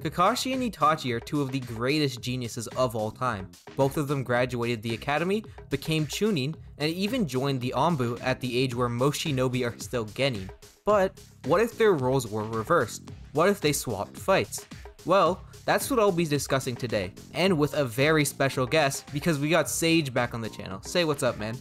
Kakashi and Itachi are two of the greatest geniuses of all time. Both of them graduated the academy, became Chunin, and even joined the Anbu at the age where most shinobi are still genin. But what if their roles were reversed? What if they swapped fights? Well, that's what I'll be discussing today, and with a very special guest because we got Sage back on the channel. Say what's up, man.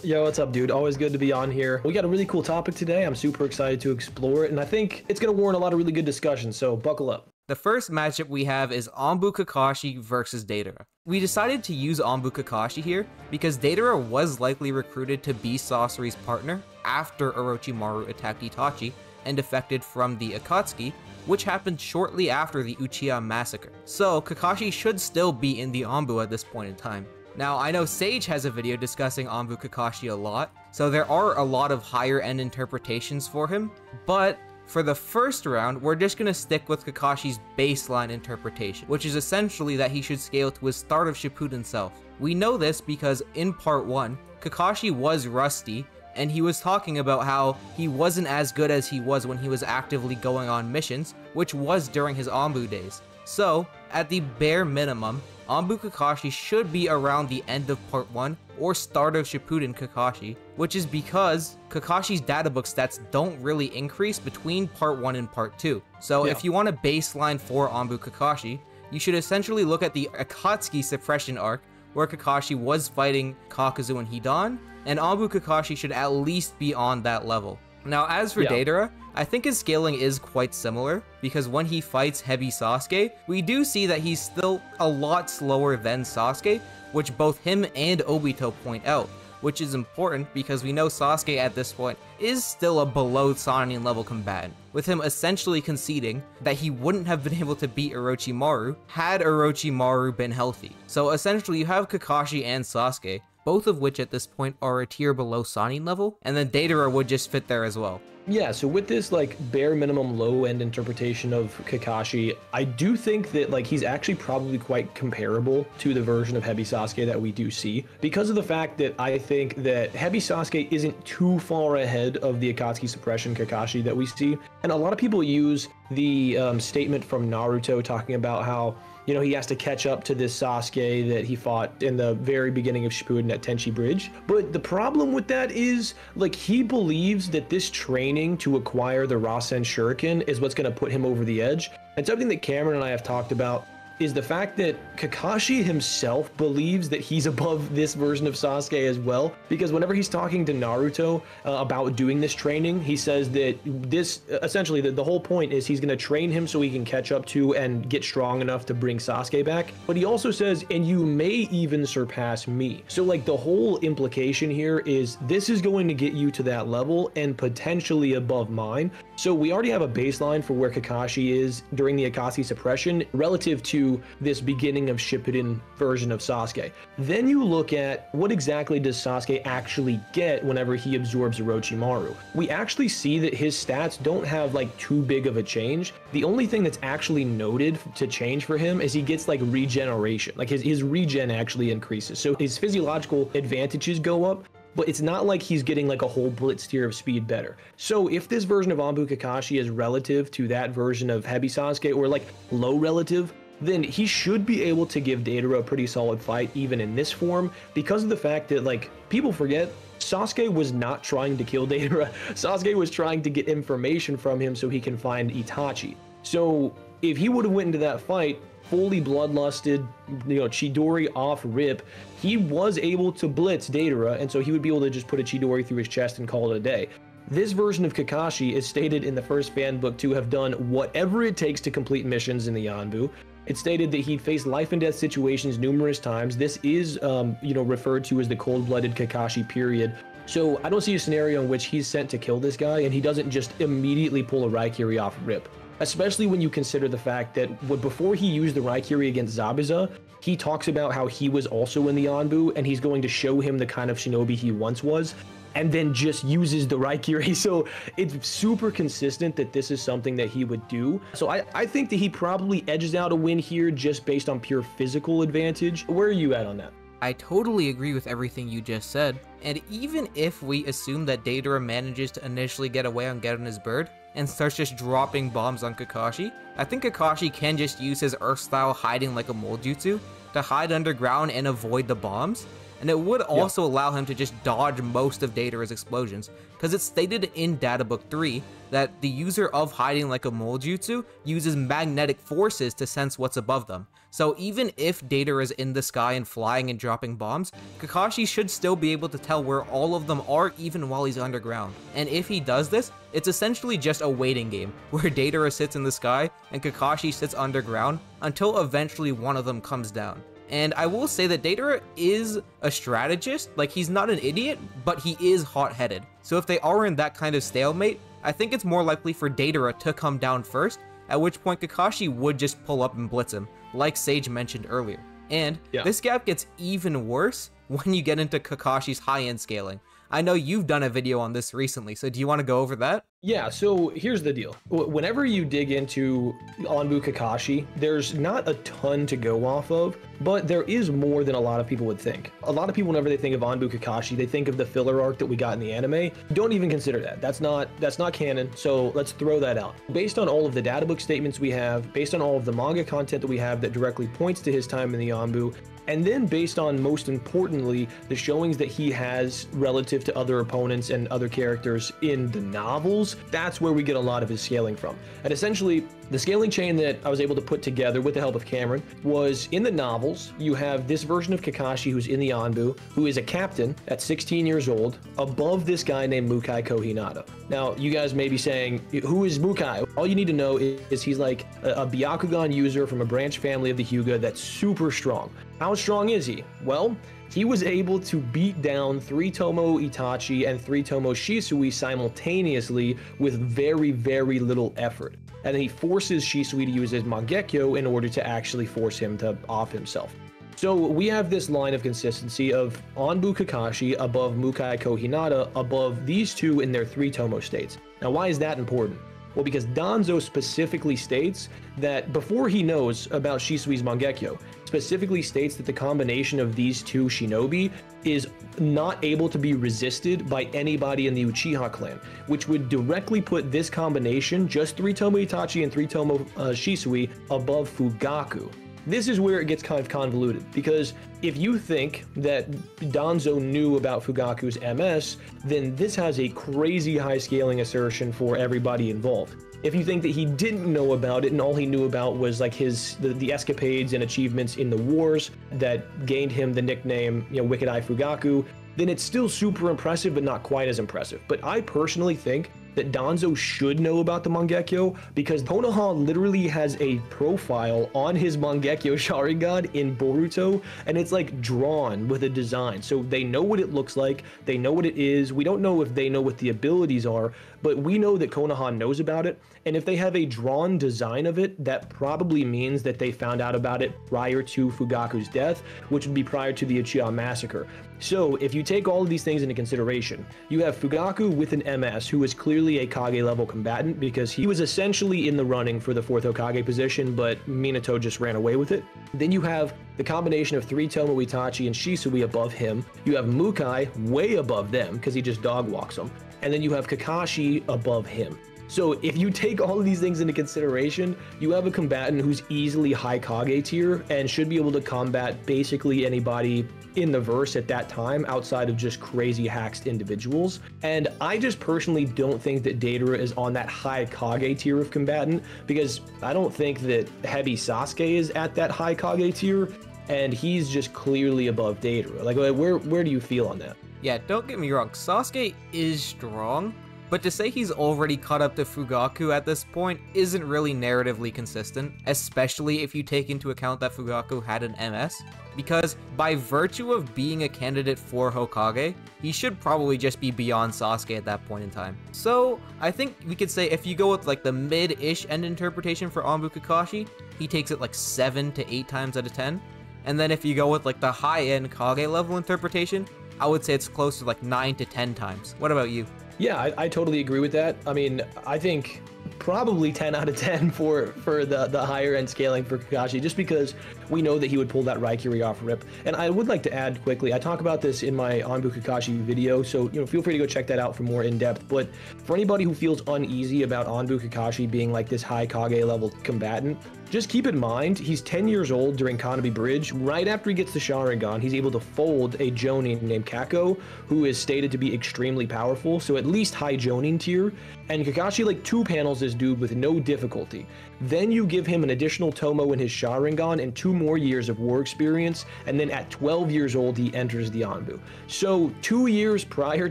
Yo, what's up, dude? Always good to be on here. We got a really cool topic today. I'm super excited to explore it, and I think it's going to warrant a lot of really good discussion, so buckle up. The first matchup we have is Anbu Kakashi versus Deidara. We decided to use Anbu Kakashi here because Deidara was likely recruited to be Sasori's partner after Orochimaru attacked Itachi and defected from the Akatsuki, which happened shortly after the Uchiha massacre. So Kakashi should still be in the Anbu at this point in time. Now, I know Sage has a video discussing Anbu Kakashi a lot, so there are a lot of higher end interpretations for him, but for the first round, we're just gonna stick with Kakashi's baseline interpretation, which is essentially that he should scale to his start of Shippuden self. We know this because in part 1, Kakashi was rusty, and he was talking about how he wasn't as good as he was when he was actively going on missions, which was during his Anbu days. So, at the bare minimum, Anbu Kakashi should be around the end of part 1 or start of Shippuden Kakashi, which is because Kakashi's databook stats don't really increase between part 1 and part 2. So if you want a baseline for Anbu Kakashi, you should essentially look at the Akatsuki suppression arc where Kakashi was fighting Kakuzu and Hidan, and Anbu Kakashi should at least be on that level. Now, as for Deidara, I think his scaling is quite similar, because when he fights heavy Sasuke, we do see that he's still a lot slower than Sasuke, which both him and Obito point out, which is important because we know Sasuke at this point is still a below Sannin level combatant, with him essentially conceding that he wouldn't have been able to beat Orochimaru had Orochimaru been healthy. So essentially you have Kakashi and Sasuke, both of which at this point are a tier below Sannin level, and then Deidara would just fit there as well. Yeah, so with this like bare minimum low end interpretation of Kakashi, I do think that like he's actually probably quite comparable to the version of Heavy Sasuke that we do see, because of the fact that I think that Heavy Sasuke isn't too far ahead of the Akatsuki suppression Kakashi that we see. And a lot of people use the statement from Naruto talking about how, you know, he has to catch up to this Sasuke that he fought in the very beginning of Shippuden at Tenchi Bridge. But the problem with that is, like, he believes that this training to acquire the Rasen Shuriken is what's going to put him over the edge. And something that Cameron and I have talked about is the fact that Kakashi himself believes that he's above this version of Sasuke as well, because whenever he's talking to Naruto about doing this training, he says that this essentially the whole point is he's going to train him so he can catch up to and get strong enough to bring Sasuke back. But he also says, and you may even surpass me. So like the whole implication here is this is going to get you to that level and potentially above mine. So we already have a baseline for where Kakashi is during the Akatsuki suppression relative to this beginning of Shippuden version of Sasuke. Then you look at what exactly does Sasuke actually get whenever he absorbs Orochimaru. We actually see that his stats don't have like too big of a change. The only thing that's actually noted to change for him is he gets like regeneration. Like his regen actually increases. So his physiological advantages go up, but it's not like he's getting like a whole blitz tier of speed better. So if this version of Anbu Kakashi is relative to that version of Heavy Sasuke, or like low relative, then he should be able to give Deidara a pretty solid fight even in this form, because of the fact that, like, people forget, Sasuke was not trying to kill Deidara. Sasuke was trying to get information from him so he can find Itachi. So if he would have went into that fight fully bloodlusted, you know, Chidori off rip, he was able to blitz Deidara, and so he would be able to just put a Chidori through his chest and call it a day. This version of Kakashi is stated in the first fan book to have done whatever it takes to complete missions in the Anbu. It stated that he'd faced life and death situations numerous times. This is, you know, referred to as the cold-blooded Kakashi period. So I don't see a scenario in which he's sent to kill this guy and he doesn't just immediately pull a Raikiri off rip. Especially when you consider the fact that before he used the Raikiri against Zabuza, he talks about how he was also in the Anbu and he's going to show him the kind of shinobi he once was, and then just uses the Raikiri. So it's super consistent that this is something that he would do. So I think that he probably edges out a win here just based on pure physical advantage. Where are you at on that? I totally agree with everything you just said, and even if we assume that Deidara manages to initially get away on getting his bird, and starts just dropping bombs on Kakashi, I think Kakashi can just use his Earth-style hiding like a mole jutsu to hide underground and avoid the bombs, and it would also allow him to just dodge most of Deidara's explosions, because it's stated in Databook 3 that the user of hiding like a mole jutsu uses magnetic forces to sense what's above them. So even if Deidara is in the sky and flying and dropping bombs, Kakashi should still be able to tell where all of them are even while he's underground. And if he does this, it's essentially just a waiting game, where Deidara sits in the sky and Kakashi sits underground until eventually one of them comes down. And I will say that Deidara is a strategist, like he's not an idiot, but he is hot-headed. So if they are in that kind of stalemate, I think it's more likely for Deidara to come down first, at which point Kakashi would just pull up and blitz him, like Sage mentioned earlier. And this gap gets even worse when you get into Kakashi's high-end scaling. I know you've done a video on this recently, so do you want to go over that? Yeah, so here's the deal. Whenever you dig into Anbu Kakashi, there's not a ton to go off of, but there is more than a lot of people would think. A lot of people, whenever they think of Anbu Kakashi, they think of the filler arc that we got in the anime. Don't even consider that. That's not canon, so let's throw that out. Based on all of the databook statements we have, based on all of the manga content that we have that directly points to his time in the Anbu, and then based on, most importantly, the showings that he has relative to other opponents and other characters in the novels, that's where we get a lot of his scaling from. And essentially, the scaling chain that I was able to put together with the help of Cameron was, in the novels, you have this version of Kakashi who's in the Anbu, who is a captain at 16 years old, above this guy named Mukai Kohinata. Now, you guys may be saying, who is Mukai? All you need to know is he's like a Byakugan user from a branch family of the Hyuga that's super strong. How strong is he? Well, he was able to beat down 3-Tomo Itachi and 3-Tomo Shisui simultaneously with very, very little effort. And then he forces Shisui to use his Mangekyo in order to actually force him to off himself. So we have this line of consistency of Anbu Kakashi above Mukai Kohinata above these two in their 3-Tomo states. Now, why is that important? Well, because Danzo specifically states that before he knows about Shisui's Mangekyo, specifically states that the combination of these two shinobi is not able to be resisted by anybody in the Uchiha clan, which would directly put this combination, just 3-Tomo Itachi and 3-Tomo Shisui, above Fugaku. This is where it gets kind of convoluted, because if you think that Danzo knew about Fugaku's MS, then this has a crazy high scaling assertion for everybody involved. If you think that he didn't know about it and all he knew about was like the escapades and achievements in the wars that gained him the nickname, Wicked Eye Fugaku, then it's still super impressive, but not quite as impressive. But I personally think that Danzo should know about the Mangekyo, because Konoha literally has a profile on his Mangekyo Sharingan in Boruto, and it's like drawn with a design. So they know what it looks like, they know what it is. We don't know if they know what the abilities are, but we know that Konoha knows about it. And if they have a drawn design of it, that probably means that they found out about it prior to Fugaku's death, which would be prior to the Uchiha massacre. So if you take all of these things into consideration, you have Fugaku with an MS, who is clearly a Kage level combatant because he was essentially in the running for the 4th Hokage position, but Minato just ran away with it. Then you have the combination of 3-Tomo Itachi and Shisui above him. You have Mukai way above them because he just dog walks them. And then you have Kakashi above him. So if you take all of these things into consideration, you have a combatant who's easily high Kage tier and should be able to combat basically anybody in the verse at that time outside of just crazy hacked individuals. And I just personally don't think that Deidara is on that high Kage tier of combatant, because I don't think that Heavy Sasuke is at that high Kage tier, and he's just clearly above Deidara. Like, where do you feel on that? Yeah, don't get me wrong, Sasuke is strong, but to say he's already caught up to Fugaku at this point isn't really narratively consistent, especially if you take into account that Fugaku had an MS, because by virtue of being a candidate for Hokage, he should probably just be beyond Sasuke at that point in time. So I think we could say if you go with like the mid-ish end interpretation for Anbu Kakashi, he takes it like 7 to 8 times out of 10, and then if you go with like the high-end Kage level interpretation, I would say it's close to like 9 to 10 times. What about you? Yeah, I totally agree with that. I mean, I think probably 10 out of 10 for the higher end scaling for Kakashi, just because we know that he would pull that Raikiri off rip. And I would like to add quickly, I talk about this in my Anbu Kakashi video, so feel free to go check that out for more in depth. But for anybody who feels uneasy about Anbu Kakashi being like this high Kage level combatant, just keep in mind, he's 10 years old during Kanami Bridge. Right after he gets the Sharingan, he's able to fold a Jonin named Kako, who is stated to be extremely powerful, so at least high Jonin tier. And Kakashi like 2 panels this dude with no difficulty. Then you give him an additional Tomo in his Sharingan and 2 more years of war experience, and then at 12 years old, he enters the Anbu. So 2 years prior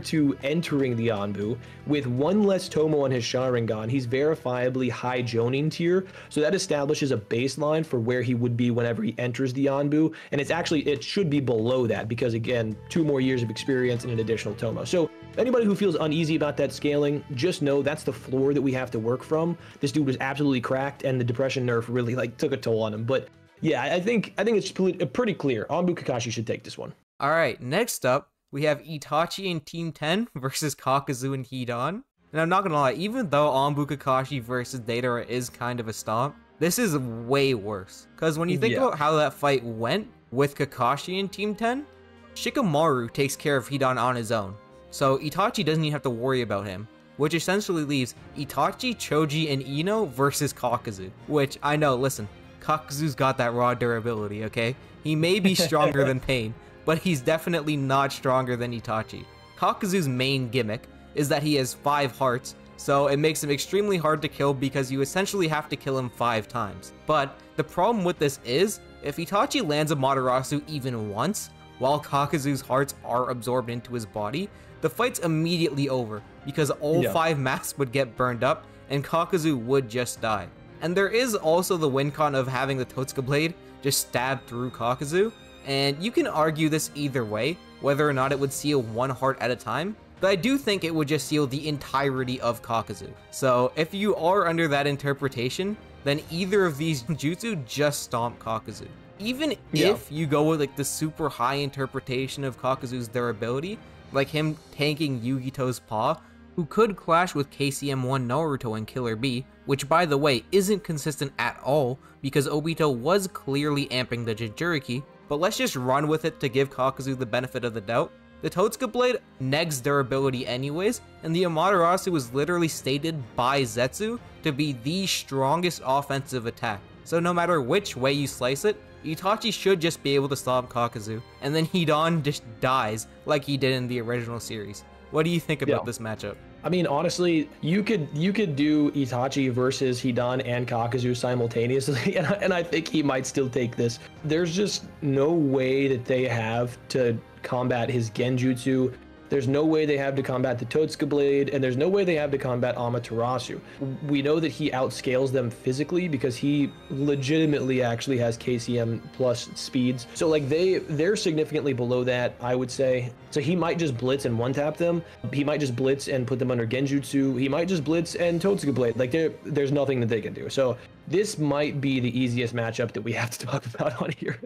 to entering the Anbu, with 1 less Tomo on his Sharingan, he's verifiably high Jonin tier, so that establishes a baseline for where he would be whenever he enters the Anbu, and it should be below that, because again, 2 more years of experience and an additional Tomo. So anybody who feels uneasy about that scaling, just know that's the floor that we have to work from. This dude was absolutely cracked, and the depression nerf really like took a toll on him. But yeah, I think it's pretty clear. Anbu Kakashi should take this one. All right, next up, we have Itachi and Team 10 versus Kakuzu and Hidan. And I'm not gonna lie, even though Anbu Kakashi versus Deidara is kind of a stomp, this is way worse. Because when you think about how that fight went with Kakashi and Team 10, Shikamaru takes care of Hidan on his own. So Itachi doesn't even have to worry about him, which essentially leaves Itachi, Choji, and Ino versus Kakuzu. Which, I know, listen, Kakuzu's got that raw durability, okay? He may be stronger than Pain, but he's definitely not stronger than Itachi. Kakuzu's main gimmick is that he has 5 hearts, so it makes him extremely hard to kill because you essentially have to kill him 5 times. But the problem with this is, if Itachi lands a Matarasu even once, while Kakuzu's hearts are absorbed into his body, the fight's immediately over, because all 5 masks would get burned up, and Kakuzu would just die. And there is also the win con of having the Totsuka Blade just stab through Kakuzu, and you can argue this either way, whether or not it would seal 1 heart at a time, but I do think it would just seal the entirety of Kakuzu. So if you are under that interpretation, then either of these jutsu just stomp Kakuzu. Even if you go with like the super high interpretation of Kakuzu's durability, like him tanking Yugito's paw, who could clash with KCM1 Naruto and Killer B, which by the way isn't consistent at all because Obito was clearly amping the Jinchuriki, but let's just run with it to give Kakuzu the benefit of the doubt. The Totsuka Blade negs durability anyways, and the Amaterasu was literally stated by Zetsu to be the strongest offensive attack. So no matter which way you slice it, Itachi should just be able to stop Kakuzu, and then Hidan just dies like he did in the original series. What do you think about this matchup? I mean, honestly, you could do Itachi versus Hidan and Kakuzu simultaneously, and I think he might still take this. There's just no way that they have to combat his Genjutsu. There's no way they have to combat the Totsuka Blade, and there's no way they have to combat Amaterasu. We know that he outscales them physically because he legitimately actually has KCM plus speeds. So like they're significantly below that, I would say. So he might just blitz and one-tap them. He might just blitz and put them under Genjutsu. He might just blitz and Totsuka Blade. Like there's nothing that they can do. So this might be the easiest matchup that we have to talk about on here.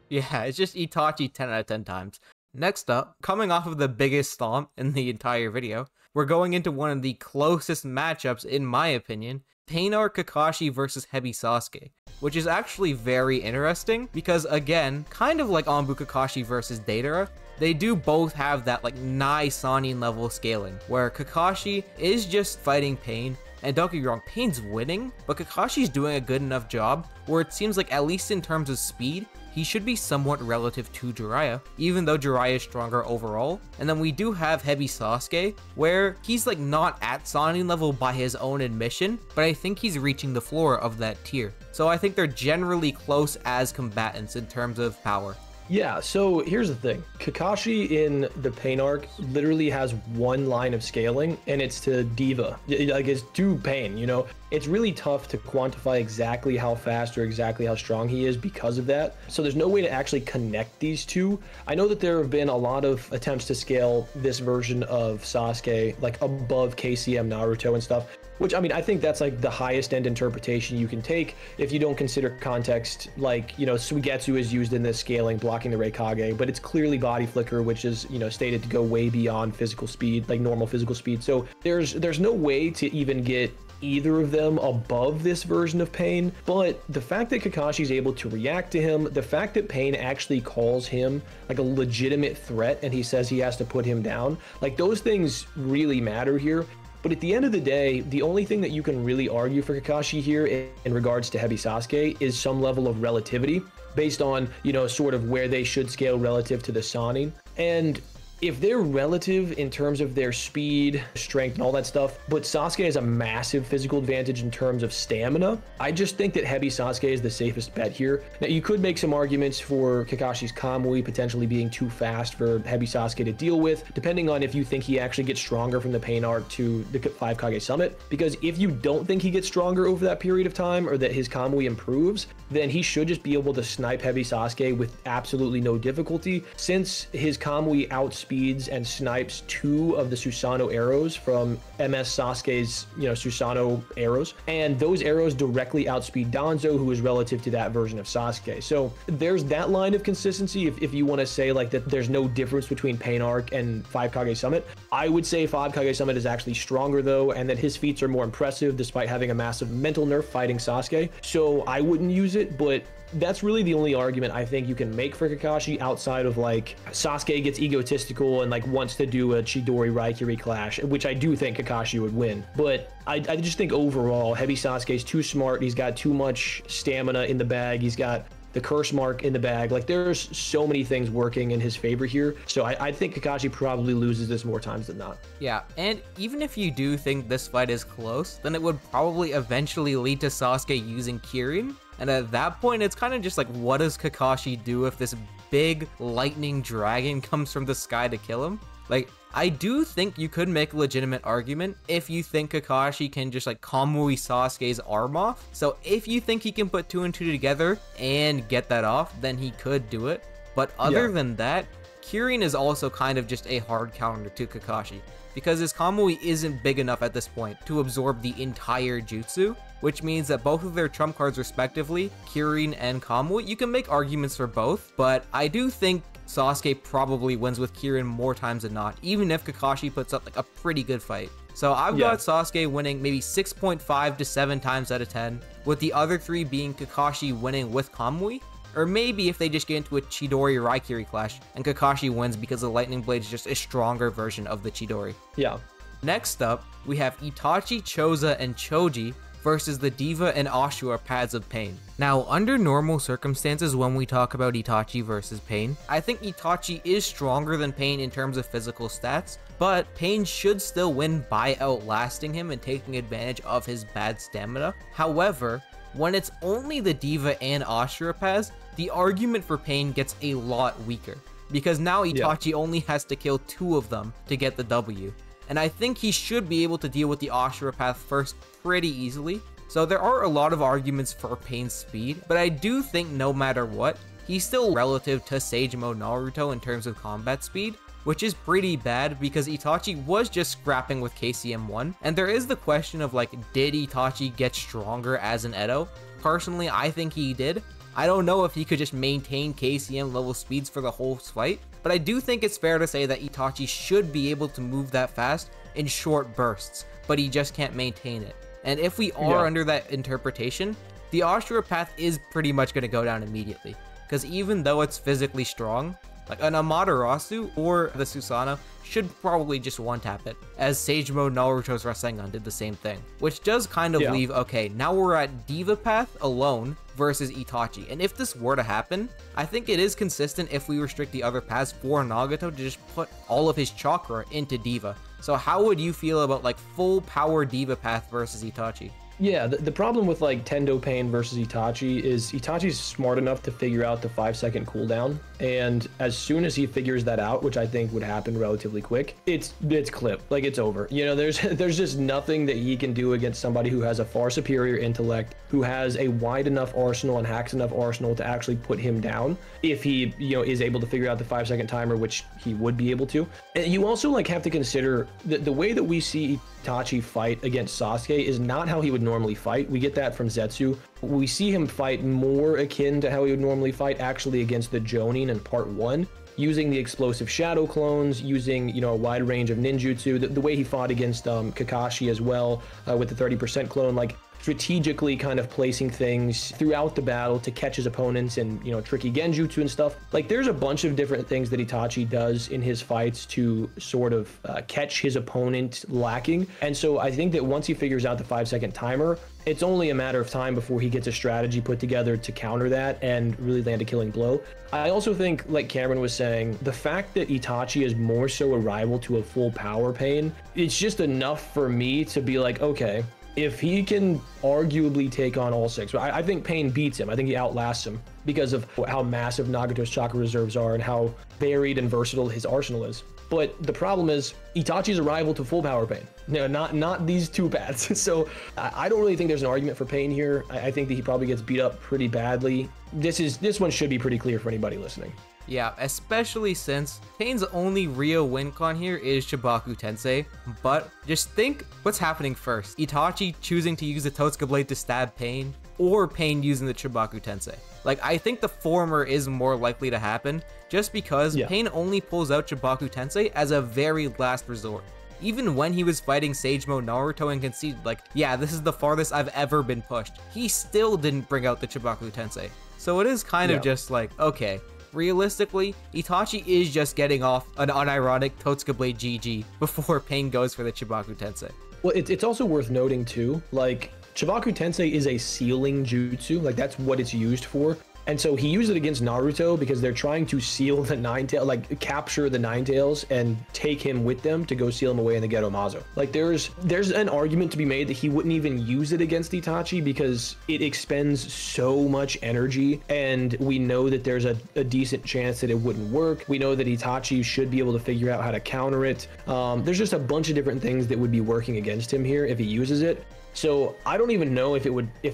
Yeah, it's just Itachi 10 out of 10 times. Next up, coming off of the biggest stomp in the entire video, we're going into one of the closest matchups in my opinion, Painar Kakashi versus Heavy Sasuke, which is actually very interesting because again, kind of like Anbu Kakashi versus Deidara, they do both have that like Nai Sanin level scaling, where Kakashi is just fighting Pain, and don't get me wrong, Pain's winning, but Kakashi's doing a good enough job where it seems like at least in terms of speed, he should be somewhat relative to Jiraiya, even though Jiraiya is stronger overall. And then we do have Heavy Sasuke, where he's like not at Sanin level by his own admission, but I think he's reaching the floor of that tier. So I think they're generally close as combatants in terms of power. Yeah, so here's the thing. Kakashi in the Pain arc literally has one line of scaling, and it's to Diva. Like, it's to Pain, you know? It's really tough to quantify exactly how fast or exactly how strong he is because of that. So there's no way to actually connect these two. I know that there have been a lot of attempts to scale this version of Sasuke, like above KCM Naruto and stuff, which, I mean, I think that's like the highest end interpretation you can take if you don't consider context. Like, you know, Suigetsu is used in this scaling, blocking the Reikage, but it's clearly body flicker, which is, you know, stated to go way beyond physical speed, like normal physical speed. So there's no way to even get either of them above this version of Pain, but the fact that Kakashi's able to react to him, the fact that Pain actually calls him like a legitimate threat and he says he has to put him down, like those things really matter here. But at the end of the day, the only thing that you can really argue for Kakashi here in regards to Heavy Sasuke is some level of relativity based on, you know, sort of where they should scale relative to the Sannin. And if they're relative in terms of their speed, strength, and all that stuff, but Sasuke has a massive physical advantage in terms of stamina, I just think that Heavy Sasuke is the safest bet here. Now, you could make some arguments for Kakashi's Kamui potentially being too fast for Heavy Sasuke to deal with, depending on if you think he actually gets stronger from the Pain arc to the 5 Kage Summit. Because if you don't think he gets stronger over that period of time, or that his Kamui improves, then he should just be able to snipe Heavy Sasuke with absolutely no difficulty, since his Kamui outspeeds and snipes 2 of the Susanoo arrows from MS Sasuke's, you know, Susanoo arrows, and those arrows directly outspeed Danzo, who is relative to that version of Sasuke. So there's that line of consistency. If you want to say like that there's no difference between Pain arc and 5 Kage Summit, I would say 5 Kage Summit is actually stronger though, and that his feats are more impressive despite having a massive mental nerf fighting Sasuke. So I wouldn't use it, but that's really the only argument I think you can make for Kakashi, outside of like Sasuke gets egotistical and like wants to do a Chidori Raikiri clash, which I do think Kakashi would win. But I just think overall Heavy Sasuke's too smart. He's got too much stamina in the bag. He's got the curse mark in the bag. Like there's so many things working in his favor here. So I think Kakashi probably loses this more times than not. Yeah, and even if you do think this fight is close, then it would probably eventually lead to Sasuke using Kirin. And at that point, it's kind of just like, what does Kakashi do if this big lightning dragon comes from the sky to kill him? Like, I do think you could make a legitimate argument if you think Kakashi can just like Kamui Sasuke's arm off. So if you think he can put 2 and 2 together and get that off, then he could do it. But other than that, Kirin is also kind of just a hard counter to Kakashi, because his Kamui isn't big enough at this point to absorb the entire jutsu, which means that both of their trump cards respectively, Kirin and Kamui, you can make arguments for both, but I do think Sasuke probably wins with Kirin more times than not, even if Kakashi puts up like a pretty good fight. So I've got Sasuke winning maybe 6.5 to 7 times out of 10, with the other 3 being Kakashi winning with Kamui, or maybe if they just get into a Chidori Raikiri clash and Kakashi wins because the Lightning Blade is just a stronger version of the Chidori. Yeah. Next up, we have Itachi, Choza, and Choji versus the Diva and Ashura Paths of Pain. Now, under normal circumstances, when we talk about Itachi versus Pain, I think Itachi is stronger than Pain in terms of physical stats, but Pain should still win by outlasting him and taking advantage of his bad stamina. However, when it's only the Diva and Ashura Paths, the argument for Pain gets a lot weaker, because now Itachi only has to kill 2 of them to get the W. And I think he should be able to deal with the Ashura Path first pretty easily. So there are a lot of arguments for Pain's speed, but I do think no matter what, he's still relative to Sage Mode Naruto in terms of combat speed, which is pretty bad because Itachi was just scrapping with KCM1. And there is the question of like, did Itachi get stronger as an Edo? Personally, I think he did. I don't know if he could just maintain KCM level speeds for the whole fight, but I do think it's fair to say that Itachi should be able to move that fast in short bursts, but he just can't maintain it. And if we are under that interpretation, the Ashura Path is pretty much going to go down immediately, because even though it's physically strong, like an Amaterasu or the Susanoo should probably just one-tap it, as Sage Mode Naruto's Rasengan did the same thing, which does kind of leave, okay, now we're at Diva Path alone versus Itachi. And if this were to happen, I think it is consistent if we restrict the other paths for Nagato to just put all of his chakra into Diva. So how would you feel about like full power Diva Path versus Itachi? Yeah, the problem with like Tendo Pain versus Itachi is Itachi's smart enough to figure out the 5-second cooldown, and as soon as he figures that out, which I think would happen relatively quick, it's clipped, like it's over. You know, there's just nothing that he can do against somebody who has a far superior intellect, who has a wide enough arsenal and hacks enough arsenal to actually put him down if he, you know, is able to figure out the 5-second timer, which he would be able to. And you also like have to consider the way that we see Itachi fight against Sasuke is not how he would normally fight. We get that from Zetsu. We see him fight more akin to how he would normally fight actually against the Jonin in part 1. using the explosive shadow clones, using, you know, a wide range of ninjutsu, the way he fought against Kakashi as well, with the 30% clone, like strategically kind of placing things throughout the battle to catch his opponents and, you know, tricky genjutsu and stuff. Like, there's a bunch of different things that Itachi does in his fights to sort of catch his opponent lacking. And so I think that once he figures out the 5-second timer, it's only a matter of time before he gets a strategy put together to counter that and really land a killing blow. I also think, like Cameron was saying, the fact that Itachi is more so a rival to a full power Pain, it's just enough for me to be like, okay, if he can arguably take on all 6, I think Pain beats him. I think he outlasts him because of how massive Nagato's chakra reserves are and how varied and versatile his arsenal is. But the problem is, Itachi's a rival to full power Pain. No, not these two paths. So I don't really think there's an argument for Pain here. I think that he probably gets beat up pretty badly. This one should be pretty clear for anybody listening. Yeah, especially since Pain's only real win con here is Chibaku Tensei, but just think what's happening first. Itachi choosing to use the Totsuka Blade to stab Pain, or Pain using the Chibaku Tensei. Like, I think the former is more likely to happen, just because Pain only pulls out Chibaku Tensei as a very last resort. Even when he was fighting Sage Mode Naruto and conceded, like, yeah, this is the farthest I've ever been pushed, he still didn't bring out the Chibaku Tensei. So it is kind of just like, okay, realistically, Itachi is just getting off an unironic Totsuka Blade GG before Pain goes for the Chibaku Tensei. Well, it's also worth noting too, like, Chibaku Tensei is a sealing jutsu, like that's what it's used for. And so he used it against Naruto because they're trying to seal the Nine-Tails, like capture the Nine-Tails and take him with them to go seal him away in the Ghetto Mazo. Like there's an argument to be made that he wouldn't even use it against Itachi because it expends so much energy, and we know that there's a decent chance that it wouldn't work. We know that Itachi should be able to figure out how to counter it. There's just a bunch of different things that would be working against him here if he uses it. So I don't even know if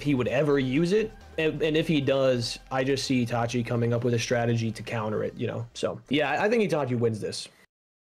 he would ever use it. And if he does, I just see Itachi coming up with a strategy to counter it, you know? So yeah, I think Itachi wins this.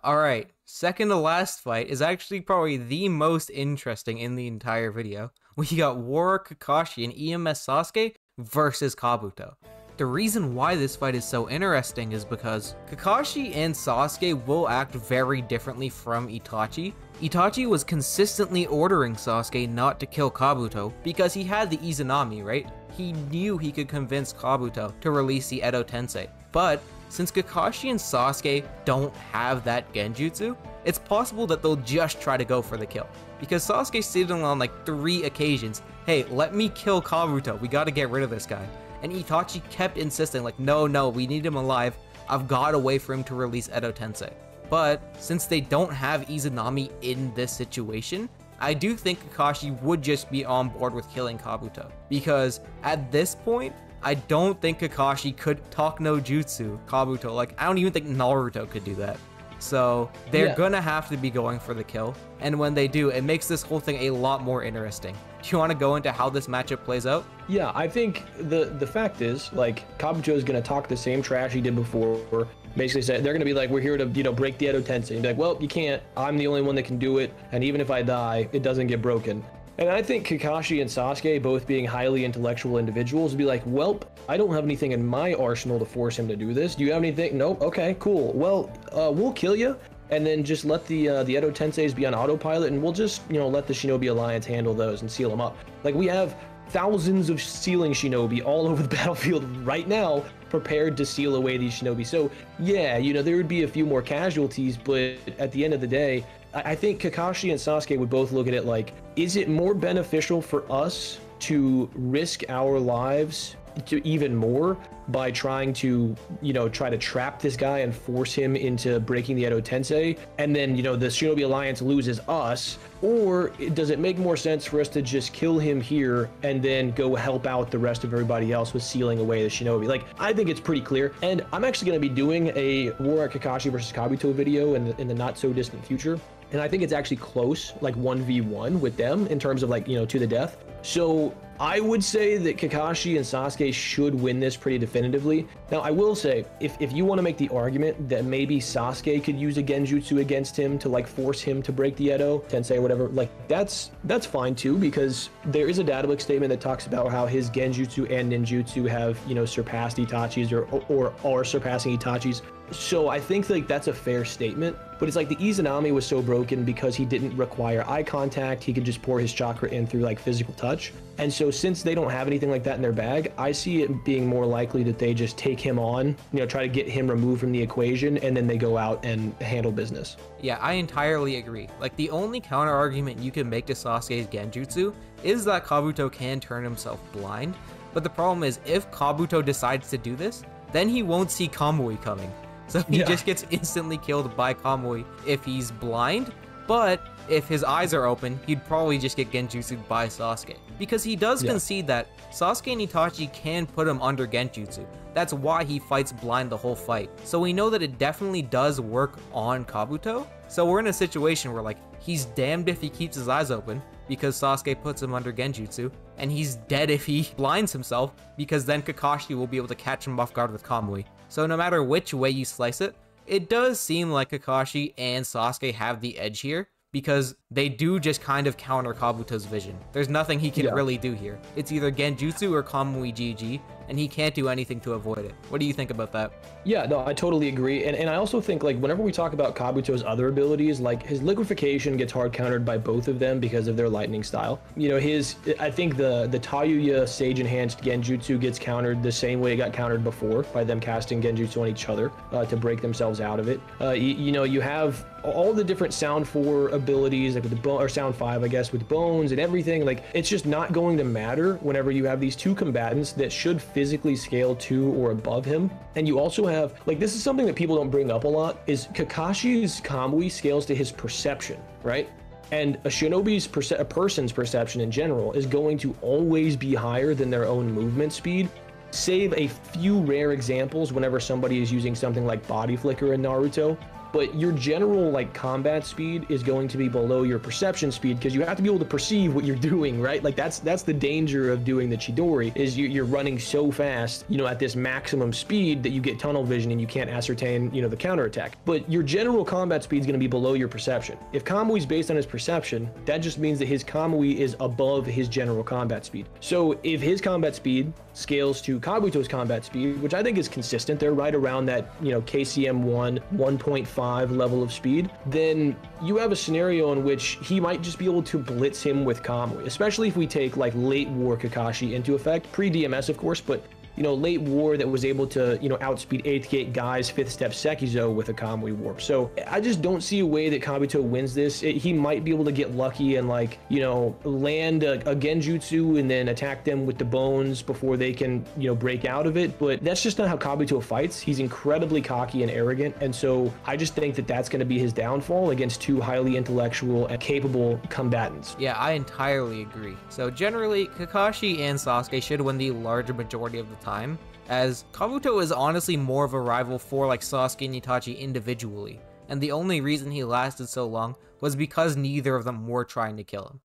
All right, second to last fight is actually probably the most interesting in the entire video. We got Warrior Kakashi and EMS Sasuke versus Kabuto. The reason why this fight is so interesting is because Kakashi and Sasuke will act very differently from Itachi. Itachi was consistently ordering Sasuke not to kill Kabuto because he had the Izanami, right? He knew he could convince Kabuto to release the Edo Tensei. But since Kakashi and Sasuke don't have that genjutsu, it's possible that they'll just try to go for the kill. Because Sasuke stated on like 3 occasions, hey, let me kill Kabuto, we gotta get rid of this guy. And Itachi kept insisting like, no, we need him alive, I've got a way for him to release Edo Tensei. But since they don't have Izanami in this situation, I do think Kakashi would just be on board with killing Kabuto. Because at this point, I don't think Kakashi could talk no jutsu Kabuto. Like, I don't even think Naruto could do that. So they're gonna have to be going for the kill. And when they do, it makes this whole thing a lot more interesting. Do you want to go into how this matchup plays out? Yeah, I think the fact is, like, Kabuto is going to talk the same trash he did before. Basically, say they're going to be like, we're here to, you know, break the Edo Tensei. And be like, well, you can't. I'm the only one that can do it. And even if I die, it doesn't get broken. And I think Kakashi and Sasuke, both being highly intellectual individuals, would be like, welp, I don't have anything in my arsenal to force him to do this. Do you have anything? Nope. Okay, cool. Well, we'll kill you. And then just let the Edo Tenseis be on autopilot, and we'll just, you know, let the Shinobi Alliance handle those and seal them up. Like, we have thousands of sealing Shinobi all over the battlefield right now, prepared to seal away these Shinobi. So yeah, you know, there would be a few more casualties, but at the end of the day, I think Kakashi and Sasuke would both look at it like, is it more beneficial for us to risk our lives to even more by trying to, you know, try to trap this guy and force him into breaking the Edo Tensei, and then, you know, the Shinobi Alliance loses us? Or does it make more sense for us to just kill him here and then go help out the rest of everybody else with sealing away the Shinobi? Like, I think it's pretty clear, and I'm actually going to be doing a Warrior Kakashi versus Kabuto video in the not so distant future. and I think it's actually close, like 1v1 with them in terms of like, you know, to the death. So I would say that Kakashi and Sasuke should win this pretty definitively. Now, I will say, if you want to make the argument that maybe Sasuke could use a genjutsu against him to like force him to break the Edo, Tensei, or whatever, like that's fine too, because there is a databook statement that talks about how his genjutsu and ninjutsu have, you know, surpassed Itachi's or are surpassing Itachi's. So I think like that's a fair statement, but it's like the Izanami was so broken because he didn't require eye contact. He could just pour his chakra in through like physical touch. And so since they don't have anything like that in their bag, I see it being more likely that they just take him on, you know, try to get him removed from the equation, and then they go out and handle business. Yeah, I entirely agree. Like, the only counter argument you can make to Sasuke's genjutsu is that Kabuto can turn himself blind. But the problem is, if Kabuto decides to do this, then he won't see Kamui coming. So he just gets instantly killed by Kamui if he's blind, but if his eyes are open, he'd probably just get genjutsu'd by Sasuke. Because he does concede that Sasuke and Itachi can put him under genjutsu. That's why he fights blind the whole fight. So we know that it definitely does work on Kabuto. So we're in a situation where like, he's damned if he keeps his eyes open, because Sasuke puts him under genjutsu, and he's dead if he blinds himself, because then Kakashi will be able to catch him off guard with Kamui. So no matter which way you slice it, it does seem like Kakashi and Sasuke have the edge here, because they do just kind of counter Kabuto's vision. There's nothing he can really do here. It's either genjutsu or Kamui GG, and he can't do anything to avoid it. What do you think about that? Yeah, no, I totally agree. And I also think, like, whenever we talk about Kabuto's other abilities, like, his liquefaction gets hard countered by both of them because of their lightning style. You know, I think the Tayuya Sage Enhanced Genjutsu gets countered the same way it got countered before, by them casting Genjutsu on each other to break themselves out of it. You know, you have all the different Sound 4 abilities, like with the bone, or Sound 5, I guess, with bones and everything. Like, it's just not going to matter whenever you have these two combatants that should physically scale to or above him. And you also have, like, this is something that people don't bring up a lot, is Kakashi's Kamui scales to his perception, right? And a shinobi's a person's perception in general is going to always be higher than their own movement speed, save a few rare examples whenever somebody is using something like body flicker in Naruto. But your general like combat speed is going to be below your perception speed, because you have to be able to perceive what you're doing, right? Like that's the danger of doing the Chidori, is you're running so fast, you know, at this maximum speed that you get tunnel vision and you can't ascertain, you know, the counterattack. But your general combat speed is going to be below your perception. If Kamui's based on his perception, that just means that his Kamui is above his general combat speed. So if his combat speed scales to Kabuto's combat speed, which I think is consistent, they're right around that, you know, KCM 1.5 level of speed, then you have a scenario in which he might just be able to blitz him with Kamui, especially if we take like late war Kakashi into effect, pre-DMS of course, but you know, late war that was able to, you know, outspeed 8th Gate Guy's 5th Step Sekizo with a Kamui Warp. So I just don't see a way that Kabuto wins this. He might be able to get lucky and, like, you know, land a Genjutsu and then attack them with the bones before they can, you know, break out of it. But that's just not how Kabuto fights. He's incredibly cocky and arrogant. And so I just think that that's going to be his downfall against two highly intellectual and capable combatants. Yeah, I entirely agree. So generally, Kakashi and Sasuke should win the larger majority of the time, as Kabuto is honestly more of a rival for like Sasuke and Itachi individually, and the only reason he lasted so long was because neither of them were trying to kill him.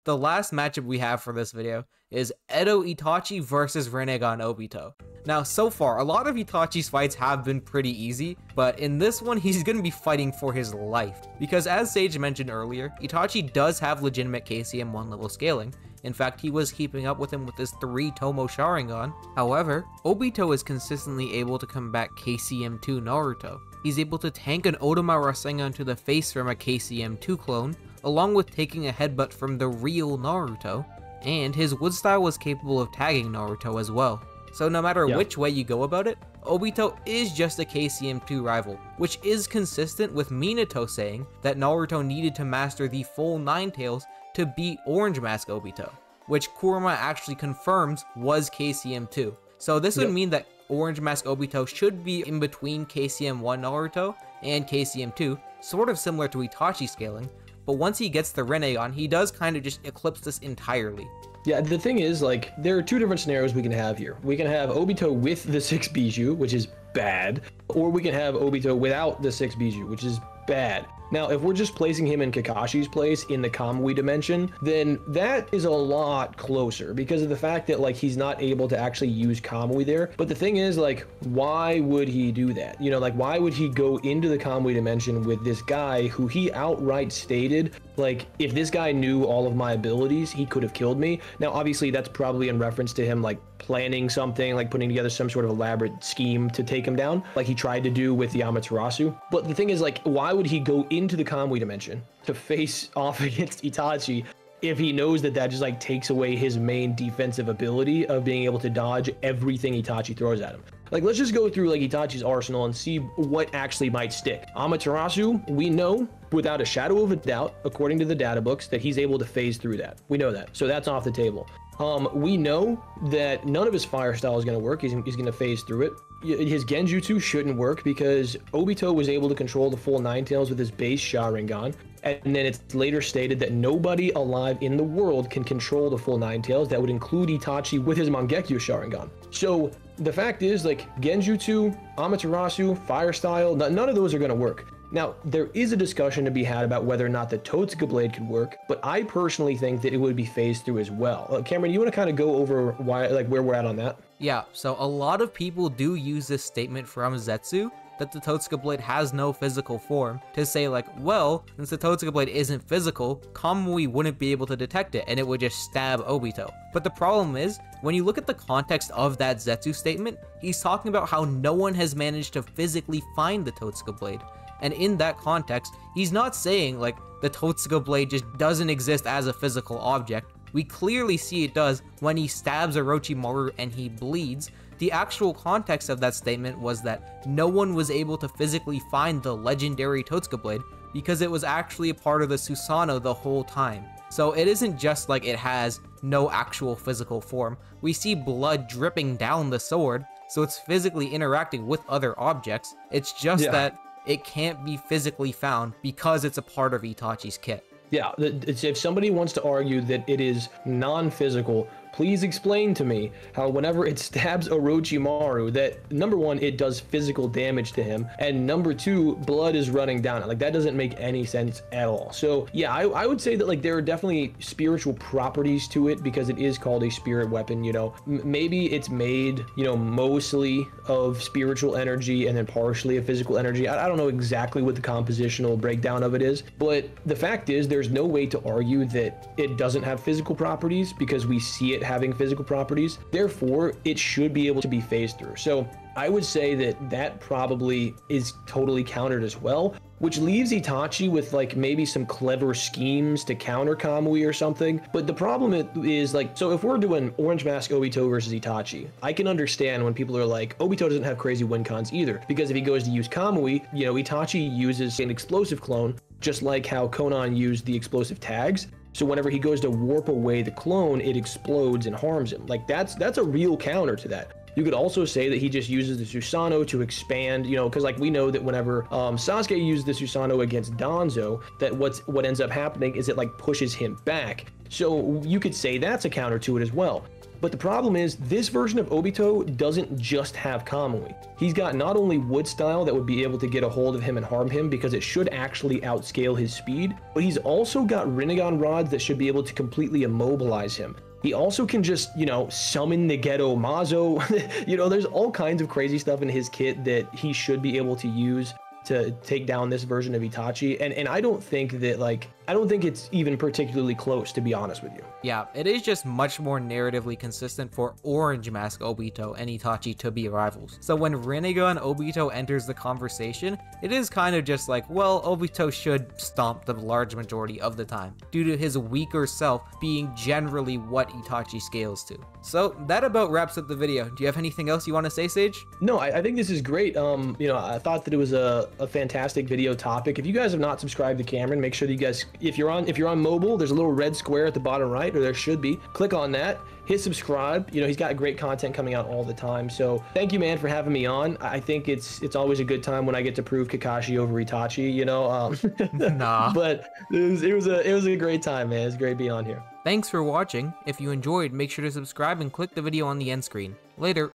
The last matchup we have for this video is Edo Itachi versus Rinnegan Obito. Now, so far, a lot of Itachi's fights have been pretty easy, but in this one, he's going to be fighting for his life. Because as Sage mentioned earlier, Itachi does have legitimate KCM 1 level scaling. In fact, he was keeping up with him with his 3 Tomo Sharingan. However, Obito is consistently able to combat KCM 2 Naruto. He's able to tank an Otama Rasengan to the face from a KCM 2 clone, along with taking a headbutt from the real Naruto, and his wood style was capable of tagging Naruto as well. So no matter which way you go about it, Obito is just a KCM 2 rival, which is consistent with Minato saying that Naruto needed to master the full 9 tails to beat Orange Mask Obito, which Kurama actually confirms was KCM 2. So this would mean that Orange Mask Obito should be in between KCM 1 Naruto and KCM 2, sort of similar to Itachi scaling, but once he gets the Rinnegan, he does kind of just eclipse this entirely. Yeah, the thing is, like, there are two different scenarios we can have here. We can have Obito with the 6 Bijou, which is bad, or we can have Obito without the 6 Bijou, which is bad. Now, if we're just placing him in Kakashi's place in the Kamui dimension, then that is a lot closer because of the fact that, like, he's not able to actually use Kamui there. But the thing is, like, why would he do that? You know, like, why would he go into the Kamui dimension with this guy who he outright stated, like, if this guy knew all of my abilities, he could have killed me? Now, obviously, that's probably in reference to him, like, planning something, like putting together some sort of elaborate scheme to take him down, like he tried to do with the Amaterasu. But the thing is, like, why would he go into the Kamui dimension to face off against Itachi if he knows that that just, like, takes away his main defensive ability of being able to dodge everything Itachi throws at him? Like, let's just go through, like, Itachi's arsenal and see what actually might stick. Amaterasu, we know without a shadow of a doubt, according to the data books, that he's able to phase through that. We know that, so that's off the table. We know that none of his fire style is going to work. He's going to phase through it. His Genjutsu shouldn't work because Obito was able to control the full Nine Tails with his base Sharingan. And then it's later stated that nobody alive in the world can control the full Nine Tails. That would include Itachi with his Mangekyo Sharingan. So the fact is, like, Genjutsu, Amaterasu, fire style, none of those are going to work. Now, there is a discussion to be had about whether or not the Totsuka blade could work, but I personally think that it would be phased through as well. Cameron, you want to kind of go over why, like, where we're at on that? Yeah, so a lot of people do use this statement from Zetsu, that the Totsuka blade has no physical form, to say, like, well, since the Totsuka blade isn't physical, Kamui wouldn't be able to detect it and it would just stab Obito. But the problem is, when you look at the context of that Zetsu statement, he's talking about how no one has managed to physically find the Totsuka blade. And in that context, he's not saying, like, the Totsuka blade just doesn't exist as a physical object. We clearly see it does when he stabs Orochimaru and he bleeds. The actual context of that statement was that no one was able to physically find the legendary Totsuka blade because it was actually a part of the Susanoo the whole time. So it isn't just like it has no actual physical form. We see blood dripping down the sword, so it's physically interacting with other objects. It's just that it can't be physically found because it's a part of Itachi's kit. Yeah, if somebody wants to argue that it is non-physical, please explain to me how whenever it stabs Orochimaru, that number one, it does physical damage to him, and number two, blood is running down it. Like, that doesn't make any sense at all. So yeah, I would say that, like, there are definitely spiritual properties to it because it is called a spirit weapon, you know. Maybe it's made, you know, mostly of spiritual energy and then partially of physical energy. I don't know exactly what the compositional breakdown of it is, but the fact is there's no way to argue that it doesn't have physical properties because we see it having physical properties. Therefore, it should be able to be phased through. So I would say that that probably is totally countered as well, which leaves Itachi with, like, maybe some clever schemes to counter Kamui or something. But the problem is, like, so if we're doing Orange Mask Obito versus Itachi, I can understand when people are like, Obito doesn't have crazy win cons either, because if he goes to use Kamui, you know, Itachi uses an explosive clone, just like how Konan used the explosive tags. So whenever he goes to warp away the clone, it explodes and harms him. Like, that's a real counter to that. You could also say that he just uses the Susanoo to expand, you know, because, like, we know that whenever Sasuke used the Susanoo against Danzo, that what ends up happening is it, like, pushes him back. So you could say that's a counter to it as well. But the problem is, this version of Obito doesn't just have Kamui. He's got not only wood style that would be able to get a hold of him and harm him because it should actually outscale his speed, but he's also got Rinnegan rods that should be able to completely immobilize him. He also can just, you know, summon the Ghetto Mazo. You know, there's all kinds of crazy stuff in his kit that he should be able to use to take down this version of Itachi. And I don't think that, like, I don't think it's even particularly close, to be honest with you. Yeah, it is just much more narratively consistent for Orange Mask Obito and Itachi to be rivals. So when Rinnegan Obito enters the conversation, it is kind of just like, well, Obito should stomp the large majority of the time, due to his weaker self being generally what Itachi scales to. So that about wraps up the video. Do you have anything else you want to say, Sage? No, I think this is great. You know, I thought that it was a fantastic video topic. If you guys have not subscribed to Cameron, make sure that you guys, if you're on mobile, there's a little red square at the bottom right, or there should be. Click on that, hit subscribe. You know, he's got great content coming out all the time. So thank you, man, for having me on. I think it's always a good time when I get to prove Kakashi over Itachi, you know. Nah. But it was a great time, man. It's great being on here. Thanks for watching. If you enjoyed, make sure to subscribe and click the video on the end screen. Later.